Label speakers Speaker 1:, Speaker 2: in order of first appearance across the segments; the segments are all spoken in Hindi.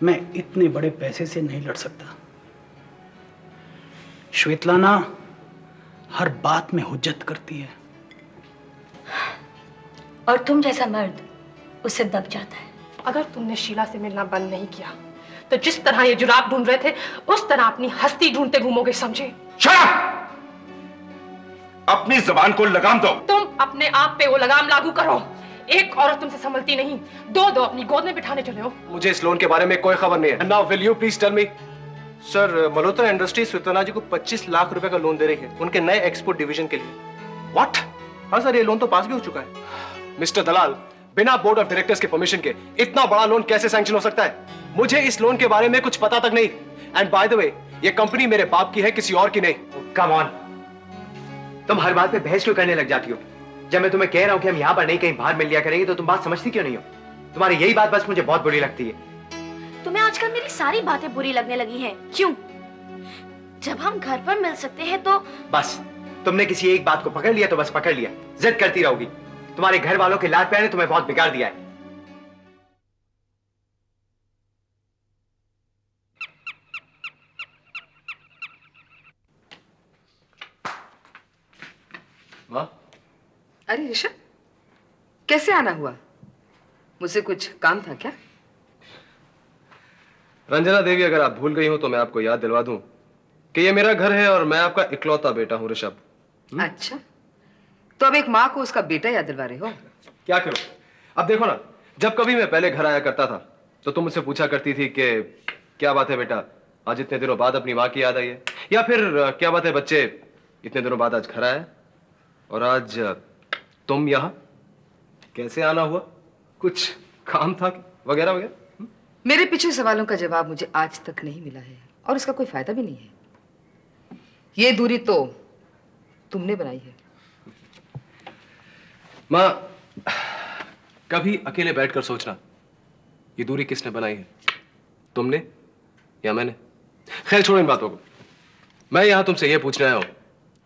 Speaker 1: मैं इतने बड़े पैसे से नहीं लड़ सकता। श्वेतलाना हर बात में हुज्जत करती है।
Speaker 2: और तुम जैसा मर्द उससे दब जाता है।
Speaker 3: अगर तुमने शीला से मिलना बंद नहीं किया तो जिस तरह ये जुराब ढूंढ रहे थे उस तरह अपनी हस्ती ढूंढते घूमोगे, समझे?
Speaker 4: अपनी जबान को लगाम दो।
Speaker 3: तुम अपने आप पे वो लगाम लागू करो। एक औरत तुमसे संभलती नहीं, दो दो अपनी गोद में बिठाने चले हो।
Speaker 5: मुझे इस लोन के बारे में कोई खबर नहीं है। Now will you please tell me? Sir, Malhotra industries Svetlana ji को 25 लाख रुपए का लोन दे रही है उनके नए एक्सपोर्ट डिवीजन के लिए। व्हाट? हाँ सर, ये लोन तो पास भी हो चुका है। मिस्टर दलाल, बिना बोर्ड ऑफ डायरेक्टर्स के परमिशन के इतना बड़ा लोन कैसे सैंक्शन हो सकता है? मुझे इस लोन के बारे में कुछ पता तक नहीं। एंड बाय द वे, ये कंपनी मेरे बाप की है, किसी और की नहीं।
Speaker 6: कम ऑन, तुम हर बात पे बहस क्यों करने लग जाती हो? जब मैं तुम्हें कह रहा हूं कि हम यहाँ पर नहीं कहीं बाहर मिल लिया करेंगे तो तुम बात समझती क्यों नहीं हो? तुम्हारी यही बात बस मुझे बहुत बुरी लगती है।
Speaker 2: तुम्हें आजकल मेरी सारी बातें बुरी लगने लगी हैं। क्यों? जब हम घर पर मिल सकते हैं तो
Speaker 6: बस तुमने किसी एक बात को पकड़ लिया तो बस पकड़ लिया, जिद करती रहोगी। तुम्हारे घर वालों के लाड प्यार ने तुम्हें बहुत बिगाड़ दिया है।
Speaker 5: माँ?
Speaker 7: अरे ऋषभ, कैसे आना हुआ? मुझसे कुछ काम था क्या?
Speaker 5: रंजना देवी, अगर आप भूल गई हो तो मैं आपको याद दिलवा दूं कि ये मेरा घर है और मैं आपका इकलौता बेटा हूं ऋषभ।
Speaker 7: अच्छा, तो अब एक माँ को उसका बेटा याद दिलवा रहे हो?
Speaker 5: क्या करूं? अब देखो ना, जब कभी मैं पहले घर आया करता था तो तुम मुझसे पूछा करती थी कि क्या बात है बेटा, आज इतने दिनों बाद अपनी माँ की याद आई है, या फिर क्या बात है बच्चे, इतने दिनों बाद आज घर आया। और आज तुम यहाँ कैसे आना हुआ? कुछ काम था वगैरह वगैरह?
Speaker 7: मेरे पीछे सवालों का जवाब मुझे आज तक नहीं मिला है और इसका कोई फायदा भी नहीं है। ये दूरी तो तुमने बनाई है।
Speaker 5: माँ, कभी अकेले बैठकर सोचना, ये दूरी किसने बनाई है, तुमने या मैंने? खैर छोड़ो इन बातों को। मैं यहां तुमसे यह पूछने आया हूं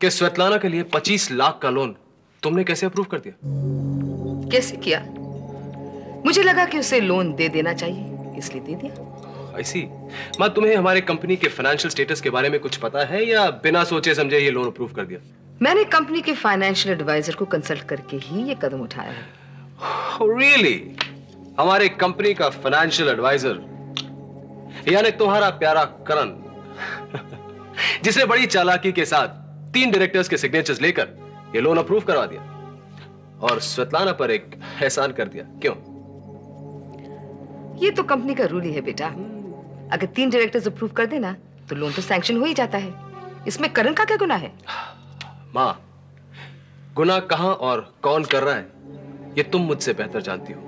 Speaker 5: कि स्वेतलाना के लिए 25 लाख का लोन तुमने कैसे अप्रूव कर दिया?
Speaker 7: कैसे किया? मुझे लगा कि उसे लोन दे देना चाहिए, इसलिए दे दिया।
Speaker 5: ऐसी माँ, तुम्हें हमारे कंपनी के फाइनेंशियल स्टेटस के बारे में कुछ पता है या बिना सोचे समझे ये लोन अप्रूव कर दिया?
Speaker 7: मैंने कंपनी के फाइनेंशियल एडवाइजर को कंसल्ट करके ही ये कदम उठाया है।
Speaker 5: रियली? हमारे कंपनी का फाइनेंशियल एडवाइजर यानी तुम्हारा प्यारा करण, जिसने बड़ी चालाकी के साथ 3 डायरेक्टर्स के सिग्नेचर्स लेकर ये लोन अप्रूव करवा दिया और स्वेतलाना पर एक एहसान कर दिया। क्यों?
Speaker 7: ये तो कंपनी का रूल ही है बेटा। अगर 3 डायरेक्टर्स अप्रूव कर देना तो लोन तो सैंक्शन हो ही जाता है। इसमें करण का क्या गुनाह है?
Speaker 5: माँ, गुनाह कहां और कौन कर रहा है ये तुम मुझसे बेहतर जानती हो।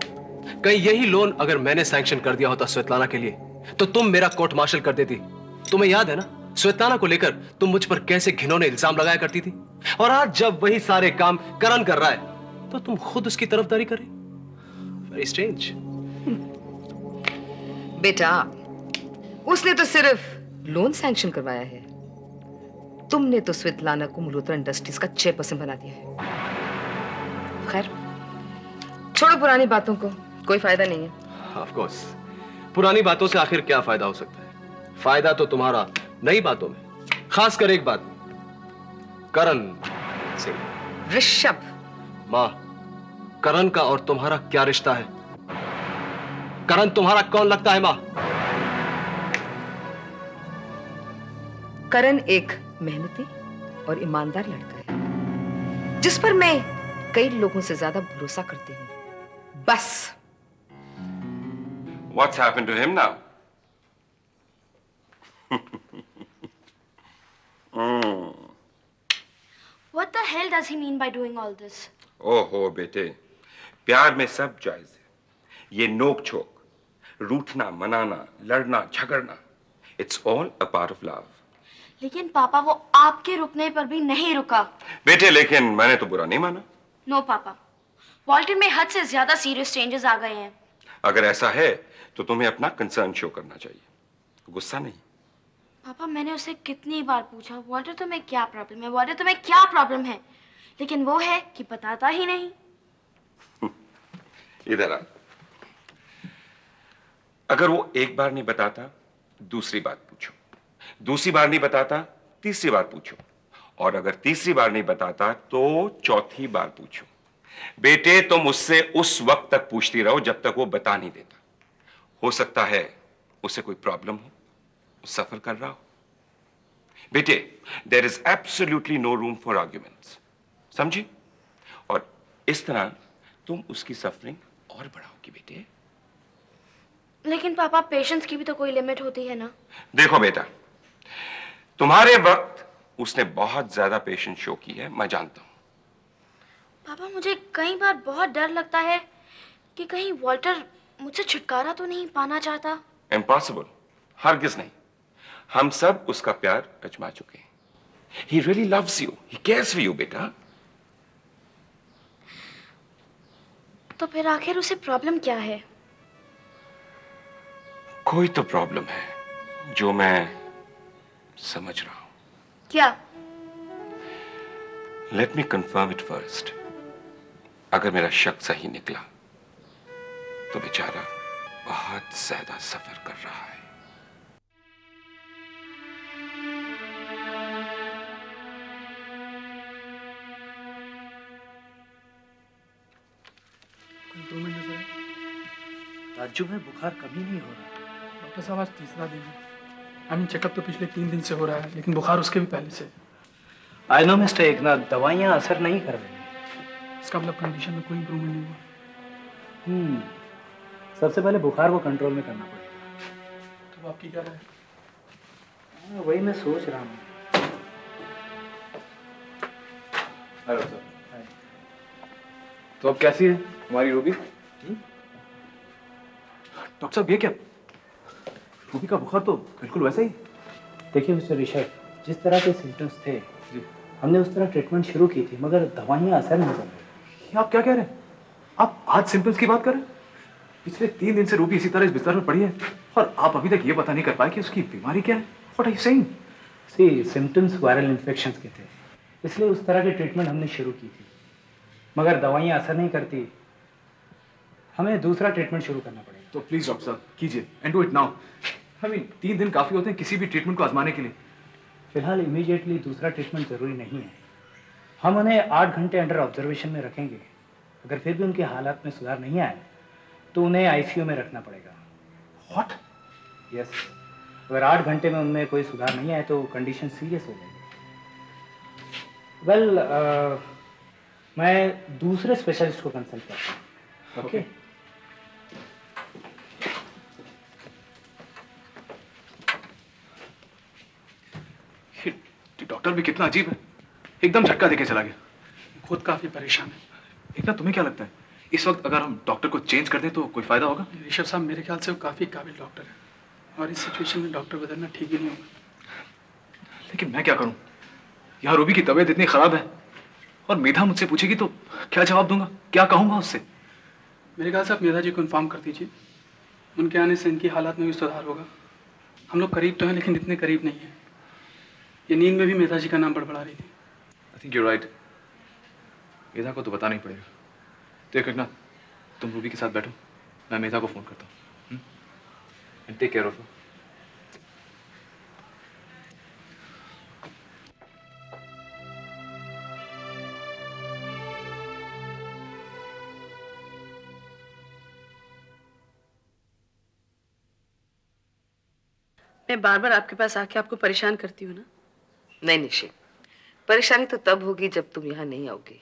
Speaker 5: कहीं यही लोन अगर मैंने सैंक्शन कर दिया होता स्वेतलाना के लिए तो तुम मेरा कोर्ट मार्शल कर देती। तुम्हें याद है ना स्वेतलाना को लेकर तुम मुझ पर कैसे घिनौने इल्जाम लगाया करती थी, और आज जब वही सारे काम करण कर रहा है तो तुम खुद उसकी तरफदारी कर रही। Very strange.
Speaker 7: बेटा, उसने तो सिर्फ लोन सैंक्शन करवाया है। तुमने तो स्वेतलाना को मल्होत्रा इंडस्ट्रीज का चेयरपर्सन बना दिया है। खैर छोड़ो पुरानी बातों को, कोई फायदा नहीं है।
Speaker 5: ऑफ कोर्स, पुरानी बातों से आखिर क्या फायदा हो सकता है? फायदा तो तुम्हारा नई बातों में, खासकर एक बात, करण से।
Speaker 7: ऋषभ,
Speaker 5: माँ, करण का और तुम्हारा क्या रिश्ता है? करण तुम्हारा कौन लगता है माँ?
Speaker 7: करण एक मेहनती और ईमानदार लड़का है जिस पर मैं कई लोगों से ज्यादा भरोसा करती हूँ। बस।
Speaker 4: What's happened to him now?
Speaker 2: What the hell does he mean by doing all this?
Speaker 4: ओहो बेटे, प्यार में सब जायज है। ये नोक झोंक, रूठना, मनाना, लड़ना, झगड़ना, it's all a part of love.
Speaker 2: लेकिन पापा, वो आपके रुकने पर भी नहीं रुका।
Speaker 4: बेटे, लेकिन मैंने तो बुरा नहीं माना।
Speaker 2: नो पापा, वॉल्टर में हद से ज्यादा सीरियस चेंजेस आ गए हैं।
Speaker 4: अगर ऐसा है तो तुम्हें अपना कंसर्न शो करना चाहिए, गुस्सा नहीं।
Speaker 2: पापा, मैंने उसे कितनी बार पूछा, वॉल्टर तुम्हें क्या प्रॉब्लम है, वॉल्टर तुम्हें क्या प्रॉब्लम है, लेकिन वो है कि बताता ही नहीं।
Speaker 4: इधर आ। अगर वो एक बार नहीं बताता, दूसरी बार पूछो, दूसरी बार नहीं बताता, तीसरी बार पूछो, और अगर तीसरी बार नहीं बताता तो चौथी बार पूछो। बेटे, तुम उससे उस वक्त तक पूछती रहो जब तक वो बता नहीं देता। हो सकता है उसे कोई प्रॉब्लम हो, सफर कर रहा हो। बेटे, there is absolutely no room for arguments, समझी? और इस तरह तुम उसकी सफरिंग और बढ़ाओगी बेटे।
Speaker 2: लेकिन पापा, पेशेंस की भी तो कोई लिमिट होती है ना।
Speaker 4: देखो बेटा, तुम्हारे वक्त उसने बहुत ज्यादा पेशेंस शो की है, मैं जानता हूं।
Speaker 2: पापा, मुझे कई बार बहुत डर लगता है कि कहीं वॉल्टर मुझसे छुटकारा तो नहीं पाना चाहता।
Speaker 4: इम्पॉसिबल, हरगिज नहीं। हम सब उसका प्यार अजमा चुके हैं। He really loves you. He cares for you, बेटा।
Speaker 2: तो फिर आखिर उसे प्रॉब्लम क्या है?
Speaker 4: कोई तो प्रॉब्लम है जो मैं समझ रहा हूं।
Speaker 2: क्या?
Speaker 4: Let me confirm it first. अगर मेरा शक सही निकला तो बेचारा बहुत ज्यादा सफर कर रहा है।
Speaker 1: इम्प्रूवमेंट नजर है? ताज्जुब है, बुखार कभी नहीं हो रहा।
Speaker 8: डॉक्टर साहब, आज तीसरा दिन है। आई मीन चेकअप तो पिछले 3 दिन से हो रहा है, लेकिन बुखार उसके भी पहले से।
Speaker 1: आई नो मिस्टर एकनाथ, दवाइयाँ असर नहीं कर रही।
Speaker 8: इसका मतलब कंडीशन में कोई इम्प्रूवमेंट नहीं हुआ।
Speaker 1: सबसे पहले बुखार को कंट्रोल में करना पड़ेगा।
Speaker 8: तो आपकी क्या राय है?
Speaker 1: हाँ, वही मैं सोच रहा हूँ।
Speaker 5: Hello sir. तो अब कैसी है हमारी रूबी? डॉक्टर साहब, ये क्या? रूबी का बुखार तो बिल्कुल वैसा ही।
Speaker 1: देखिए मिस्टर ऋषभ, जिस तरह के सिम्टम्स थे हमने उस तरह ट्रीटमेंट शुरू की थी, मगर दवाइयाँ असर नहीं कर रही।
Speaker 5: ये आप क्या कह रहे हैं? आप आज सिम्टम्स की बात कर रहे हैं? पिछले 3 दिन से रूबी इसी तरह इस बिस्तर में पड़ी है और आप अभी तक ये पता नहीं कर पाए कि उसकी बीमारी क्या है। What are you saying?
Speaker 1: See, symptoms viral infections के थे, इसलिए उस तरह की ट्रीटमेंट हमने शुरू की थी, मगर दवाइयाँ असर नहीं करती। हमें दूसरा ट्रीटमेंट शुरू करना पड़ेगा।
Speaker 5: तो प्लीज डॉक्टर साहब कीजिए, and do it now. I mean 3 दिन काफी होते हैं किसी भी ट्रीटमेंट को आजमाने के लिए।
Speaker 1: फिलहाल इमीडिएटली दूसरा ट्रीटमेंट ज़रूरी नहीं है। हम उन्हें 8 घंटे अंडर ऑब्जर्वेशन में रखेंगे। अगर फिर भी उनके हालात में सुधार नहीं आए तो उन्हें आईसीयू में रखना पड़ेगा।
Speaker 5: व्हाट?
Speaker 1: यस, अगर 8 घंटे में उनमें कोई सुधार नहीं आए तो कंडीशन सीरियस हो जाएगी। वेल, मैं दूसरे स्पेशलिस्ट को कंसल्ट करता हूँ। ओके?
Speaker 5: डॉक्टर भी कितना अजीब है, एकदम झटका देके चला गया।
Speaker 8: खुद काफ़ी परेशान है।
Speaker 5: इतना तुम्हें क्या लगता है इस वक्त अगर हम डॉक्टर को चेंज कर दें तो कोई फायदा होगा?
Speaker 8: ऋषभ साहब, मेरे ख्याल से वो काफ़ी काबिल डॉक्टर है और इस सिचुएशन में डॉक्टर बदलना ठीक ही नहीं होगा।
Speaker 5: लेकिन मैं क्या करूं? यहाँ रूबी की तबीयत इतनी खराब है और मेधा मुझसे पूछेगी तो क्या जवाब दूंगा, क्या कहूंगा उससे?
Speaker 8: मेरे ख्याल से आप मेधा जी को इन्फॉर्म कर दीजिए। उनके आने से इनकी हालात में भी सुधार होगा। हम लोग करीब तो हैं, लेकिन इतने करीब नहीं है। ये नींद में भी मेधा जी का नाम बड़बड़ा रही थी।
Speaker 5: I think you right. Medha को तो बताना ही पड़ेगा। तो एक ना, तुम रूबी के साथ बैठो, मैं मेधा को फोन करता हूँ। And take care of her.
Speaker 9: मैं बार बार आपके पास आके आपको परेशान करती हूँ ना?
Speaker 7: नहीं निशी, परेशानी तो तब होगी जब तुम यहाँ नहीं आओगी।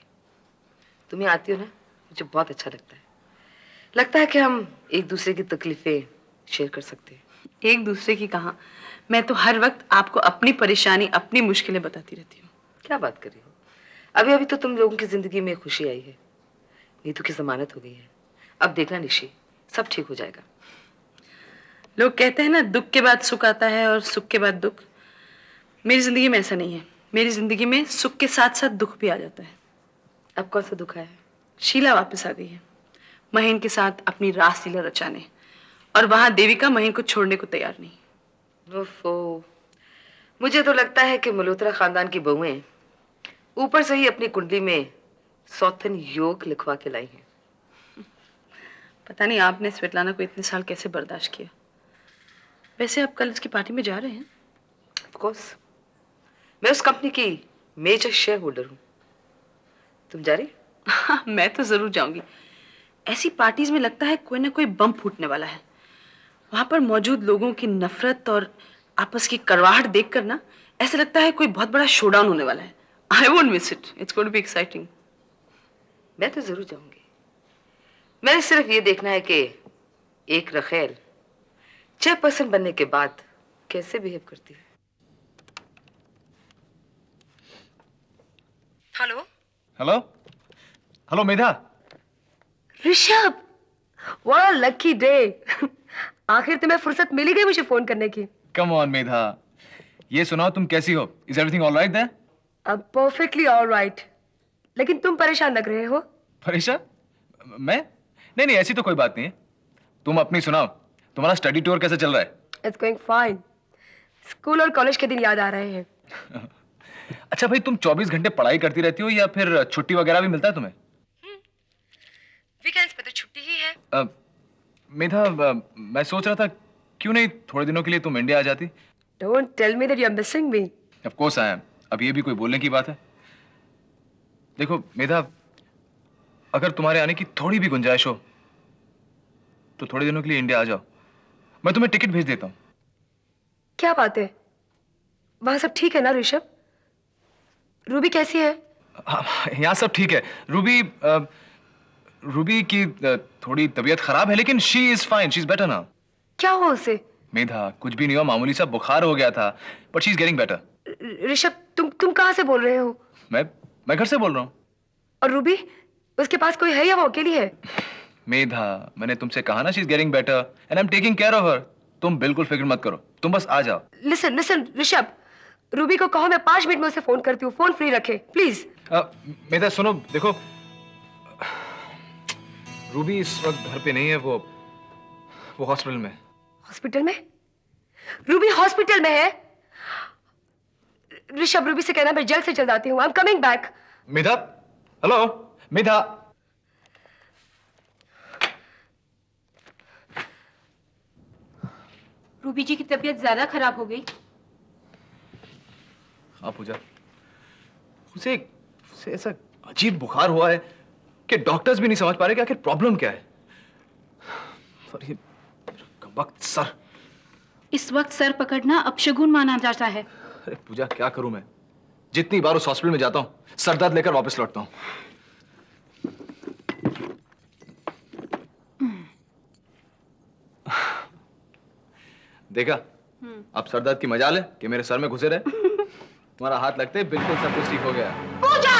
Speaker 7: तुम यहाँ आती हो ना, मुझे बहुत अच्छा लगता है कि हम एक दूसरे की तकलीफें शेयर कर सकते हैं।
Speaker 9: एक दूसरे की कहाँ, मैं तो हर वक्त आपको अपनी परेशानी, अपनी मुश्किलें बताती रहती हूँ।
Speaker 7: क्या बात कर रही हो? अभी अभी तो तुम लोगों की जिंदगी में खुशी आई है, नीतू की जमानत हो गई है। अब देखना निशी, सब ठीक हो जाएगा।
Speaker 9: लोग कहते हैं ना, दुख के बाद सुख आता है और सुख के बाद दुख। मेरी जिंदगी में ऐसा नहीं है। मेरी जिंदगी में सुख के साथ साथ दुख भी आ जाता है।
Speaker 7: अब कौन सा दुख है?
Speaker 9: शीला वापस आ गई है महेन के साथ अपनी रासलीला रचाने, और वहां देविका महेन को छोड़ने को तैयार नहीं।
Speaker 7: ओफो, मुझे तो लगता है कि मल्होत्रा खानदान की बहुएं ऊपर से ही अपनी कुंडली में सौतन योग लिखवा के लाई हैं।
Speaker 9: पता नहीं आपने स्वेतलाना को इतने साल कैसे बर्दाश्त किया। वैसे आप कल इसकी पार्टी में जा रहे हैं?
Speaker 7: ऑफ कोर्स, मैं उस कंपनी की मेजर शेयर होल्डर हूँ। तुम जा रही?
Speaker 9: हाँ, मैं तो जरूर जाऊंगी। ऐसी पार्टीज में लगता है कोई ना कोई बम फूटने वाला है। वहां पर मौजूद लोगों की नफरत और आपस की कड़वाहट देखकर ना ऐसा लगता है कोई बहुत बड़ा शोडाउन होने वाला है। I won't miss it, it's going to be exciting.
Speaker 7: मैं तो जरूर जाऊंगी। मैंने सिर्फ ये देखना है कि एक रखेल चेयरपर्सन बनने के बाद कैसे बिहेव करती है। Hello
Speaker 10: hello hello Medha.
Speaker 11: Rishabh, what a lucky day. आखिर तुम्हें फुर्सत मिली गई मुझे फोन करने की।
Speaker 10: कम ऑन मेधा, ये सुनाओ तुम कैसी हो? Is everything all right there?
Speaker 11: अब परफेक्टली ऑल राइट, लेकिन तुम परेशान लग रहे हो।
Speaker 10: परेशान? मैं? नहीं, ऐसी तो कोई बात नहीं है। तुम अपनी सुनाओ, तुम्हारा स्टडी टूर कैसा चल रहा है?
Speaker 11: It's going fine. स्कूल और कॉलेज के दिन याद आ रहे हैं।
Speaker 10: अच्छा भाई, तुम 24 घंटे पढ़ाई करती रहती हो या फिर छुट्टी वगैरह भी मिलता है तुम्हें?
Speaker 11: वीकेंड्स पे तो छुट्टी ही है।
Speaker 10: मेधा, मैं सोच रहा था क्यों नहीं थोड़े दिनों के लिए तुम इंडिया आ जाती?
Speaker 11: Don't tell me that you are missing me.
Speaker 10: Of course I am. अब ये भी कोई बोलने की बात है? देखो मेधा, अगर तुम्हारे आने की थोड़ी भी गुंजाइश हो तो थोड़े दिनों के लिए इंडिया आ जाओ। मैं तुम्हें टिकट भेज देता हूँ।
Speaker 11: क्या बात है, वहां सब ठीक है ना ऋषभ? रूबी कैसी है?
Speaker 10: यहाँ सब ठीक है। रूबी की थोड़ी तबीयत खराब है, लेकिन she is fine, she is better now.
Speaker 11: क्या हुआ उसे?
Speaker 10: मेधा, कुछ भी नहीं हुआ, मामूली सा बुखार हो गया था, but she is getting better.
Speaker 11: Rishabh, तुम कहाँ से बोल रहे हो?
Speaker 10: मैं घर से बोल रहा हूँ।
Speaker 11: और रूबी, उसके पास कोई है या वो अकेली है?
Speaker 10: मेधा, मैंने तुमसे कहा ना, she is getting better and I am taking care of हर। तुम बिल्कुल फिक्र मत करो, तुम बस आ जाओ।
Speaker 11: लिसन ऋषभ, रूबी को कहो मैं 5 मिनट में उसे फोन करती हूँ, फोन फ्री रखे प्लीज।
Speaker 10: मेधा सुनो, देखो रूबी इस वक्त घर पे नहीं है, वो हॉस्पिटल में।
Speaker 11: हॉस्पिटल में? रूबी हॉस्पिटल में है? ऋषभ, रूबी से कहना मैं जल्द से जल्द आती हूँ। I am coming back.
Speaker 10: Medha, hello Medha.
Speaker 3: Ruby ji की तबीयत ज्यादा खराब हो गई।
Speaker 10: हाँ पूजा, उसे ऐसा अजीब बुखार हुआ है कि डॉक्टर्स भी नहीं समझ पा रहे कि आखिर प्रॉब्लम क्या है। और ये वक्त सर,
Speaker 3: इस वक्त सर पकड़ना अपशगुन माना जाता है।
Speaker 10: अरे पूजा, क्या करूं मैं? जितनी बार उस हॉस्पिटल में जाता हूं, सर दर्द लेकर वापस लौटता हूं। देखा, अब सर दर्द की मजाल है कि मेरे सर में घुसे रहे। तुम्हारा हाथ लगते ही बिल्कुल सब कुछ ठीक हो गया।
Speaker 11: पूजा!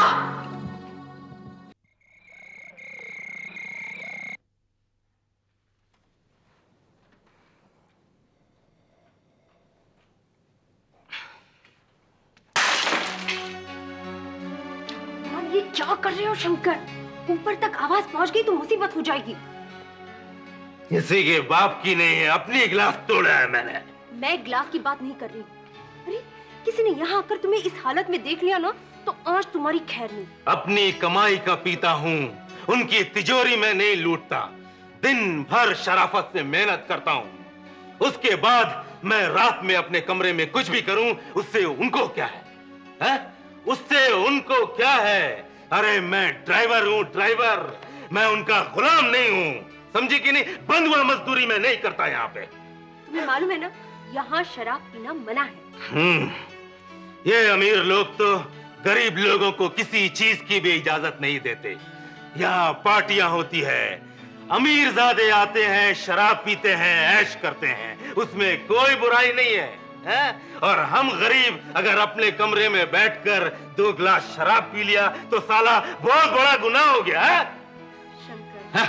Speaker 2: ये क्या कर रहे हो शंकर? ऊपर तक आवाज पहुंच गई तो मुसीबत हो जाएगी।
Speaker 12: किसी के बाप की नहीं है, अपनी गिलास तोड़ा है मैंने।
Speaker 2: मैं गिलास की बात नहीं कर रही। अरे किसी ने यहाँ आकर तुम्हें इस हालत में देख लिया ना तो आज तुम्हारी खैर नहीं।
Speaker 12: अपनी कमाई का पीता हूँ, उनकी तिजोरी में नहीं लूटता। दिन भर शराफत से मेहनत करता हूँ, उसके बाद मैं रात में अपने कमरे में कुछ भी करूं, उससे उनको क्या है? उससे उनको क्या है? अरे मैं ड्राइवर हूं, ड्राइवर। मैं उनका गुलाम नहीं हूं, समझी कि नहीं? बंधुआ मजदूरी में नहीं करता यहाँ पे।
Speaker 2: तुम्हें मालूम है ना, यहाँ शराब पीना मना है।
Speaker 12: ये अमीर लोग तो गरीब लोगों को किसी चीज की भी इजाजत नहीं देते। यहाँ पार्टियां होती है, अमीरजादे आते हैं, शराब पीते हैं, ऐश करते हैं, उसमें कोई बुराई नहीं है, और हम गरीब अगर अपने कमरे में बैठकर 2 गिलास शराब पी लिया तो साला बहुत बड़ा गुनाह हो गया है।
Speaker 2: शंकर,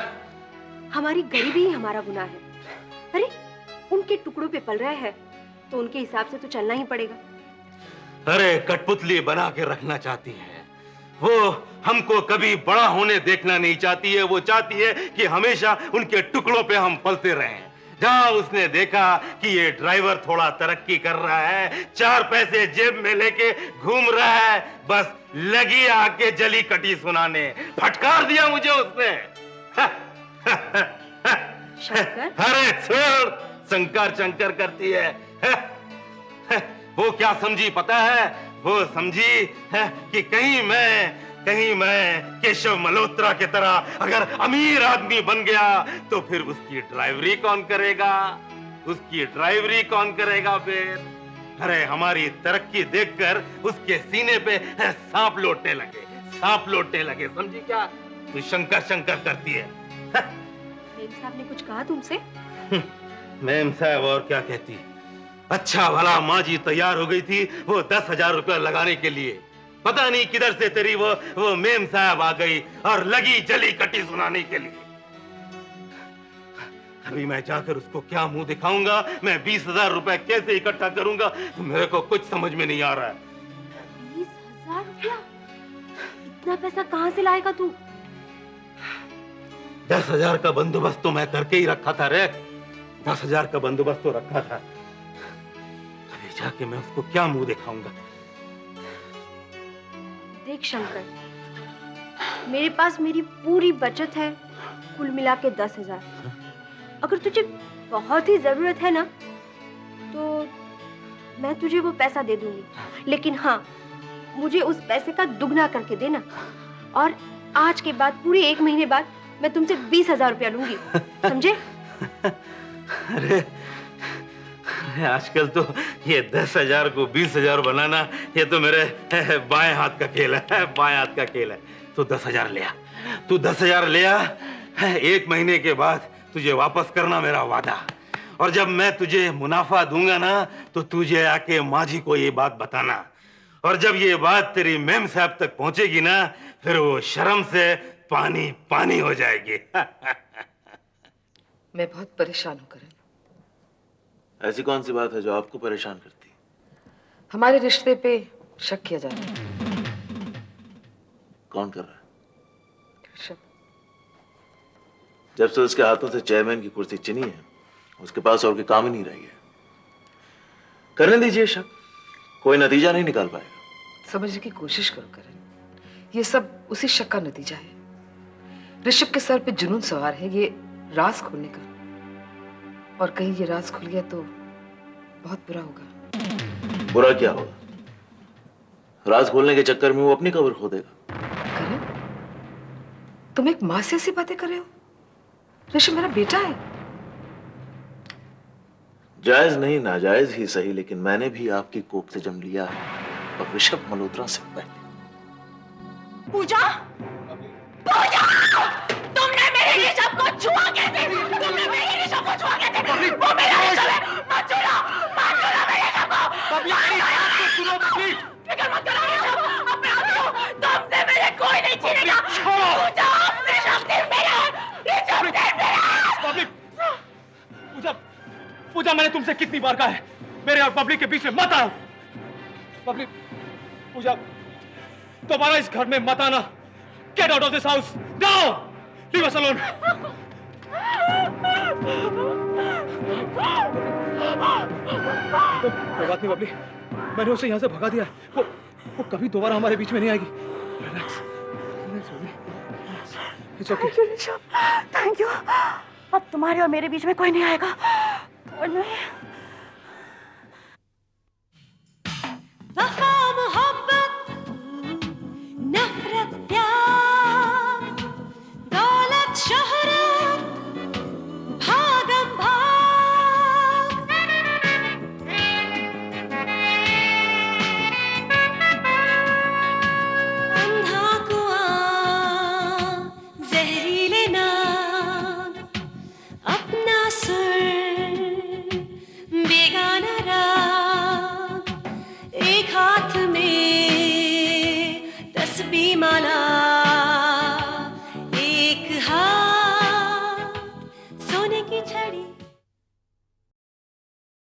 Speaker 2: हमारी गरीबी ही हमारा गुनाह है। अरे उनके टुकड़ों पे पल रहे हैं तो उनके हिसाब से तो चलना ही पड़ेगा।
Speaker 12: अरे कठपुतली बना के रखना चाहती है वो, हमको कभी बड़ा होने देखना नहीं चाहती है। वो चाहती है कि हमेशा उनके टुकड़ों पे हम पलते रहें। जहां उसने देखा कि ये ड्राइवर थोड़ा तरक्की कर रहा है, 4 पैसे जेब में लेके घूम रहा है, बस लगी आके जली कटी सुनाने। फटकार दिया मुझे उसने।
Speaker 2: शंकर?
Speaker 12: अरे छोड़, शंकर शंकर करती है। वो क्या समझी पता है? वो समझी है कि कहीं मैं केशव मल्होत्रा की तरह अगर अमीर आदमी बन गया तो फिर उसकी ड्राइवरी कौन करेगा? उसकी ड्राइवरी कौन करेगा फिर? अरे हमारी तरक्की देखकर उसके सीने पे सांप लौटने लगे, समझी क्या? तू शंकर शंकर करती है।
Speaker 2: मेम साहब ने कुछ कहा तुमसे?
Speaker 12: मैम साहब और क्या कहती? अच्छा भला माँ जी तैयार हो गई थी वो 10,000 रुपया लगाने के लिए। पता नहीं किधर से तेरी वो मेम साहब आ गई और लगी जली कटी सुनाने के लिए। अभी मैं जाकर उसको क्या मुंह दिखाऊंगा? मैं 20,000 रुपए कैसे इकट्ठा करूंगा? मेरे को कुछ समझ में नहीं आ रहा है।
Speaker 2: 20,000 रुपया? इतना पैसा कहाँ से लाएगा तू?
Speaker 12: 10,000 का बंदोबस्त तो मैं करके ही रखा था रे। 10,000 का बंदोबस्त तो रखा था। अभी जाके मैं उसको क्या मुंह दिखाऊंगा?
Speaker 2: देख शंकर, मेरे पास मेरी पूरी बचत है, कुल मिला के 10,000। अगर तुझे बहुत ही जरूरत है ना तो मैं तुझे वो पैसा दे दूंगी, लेकिन हाँ मुझे उस पैसे का दुगना करके देना। और आज के बाद पूरे 1 महीने बाद मैं तुमसे 20,000 रुपया लूंगी, समझे?
Speaker 12: अरे आजकल तो ये 10,000 को 20,000 बनाना ये तो मेरे बाएं हाथ का खेल है, बाएं हाथ का खेल है। तू 10,000 ले आ, तू 10,000 ले आ। 1 महीने के बाद तुझे वापस करना मेरा वादा। और जब मैं तुझे मुनाफा दूंगा ना तो तुझे आके माँ जी को ये बात बताना। और जब ये बात तेरी मेम साहब तक पहुंचेगी ना फिर वो शर्म से पानी पानी हो जाएगी।
Speaker 7: मैं बहुत परेशान हूं करण।
Speaker 13: ऐसी कौन सी बात है जो आपको परेशान करती है?
Speaker 7: हमारे रिश्ते पे शक किया जा रहा है।
Speaker 13: कौन कर रहा है?
Speaker 7: ऋषभ।
Speaker 13: जब से उसके हाथों से चेयरमैन की कुर्सी चिनी है उसके पास और कोई काम ही नहीं रही है। करने दीजिए शक, कोई नतीजा नहीं निकाल पाएगा।
Speaker 7: समझने की कोशिश करो करण, ये सब उसी शक का नतीजा है। ऋषभ के सर पे जुनून सवार है ये राज खोलने का, और कहीं ये राज खुल गया तो बहुत बुरा होगा।
Speaker 13: बुरा क्या होगा? राज खोलने के चक्कर में वो अपनी कब्र खो देगा।
Speaker 7: करण, तुम एक माँ से ऐसी बातें कर रहे हो? ऋषभ मेरा बेटा है।
Speaker 13: जायज नहीं नाजायज ही सही, लेकिन मैंने भी आपकी कोख से जन्म लिया है और ऋषभ मल्होत्रा से पहले।
Speaker 14: पूजा, पूजा, तुमने मेरे ऋषभ को छुआ कैसे? तुमने मेरे ऋषभ को छुआ कैसे? वो मेरा ऋषभ है, मत छूना मेरे ऋषभ को। फिक्र मत करो ऋषभ, अब मैं आती हूँ, तुमसे मेरे कोई नहीं छीनेगा। पूजा, ऋषभ सिर्फ मेरा है, ऋषभ सिर्फ मेरा है।
Speaker 10: पूजा, पूजा मैंने तुमसे कितनी बार कहा है मेरे और पब्लिक के बीच में मत आओ। पब्लिक, पूजा दोबारा इस घर में मत आना। Get out of this house now! Leave us alone. कोई बात नहीं बबली, मैंने उसे यहाँ से भगा दिया। वो कभी दोबारा हमारे बीच में नहीं आएगी। Relax, relax Babli, relax. It's okay.
Speaker 14: Thank you, Rishabh, thank you. अब तुम्हारे और मेरे बीच में कोई नहीं आएगा।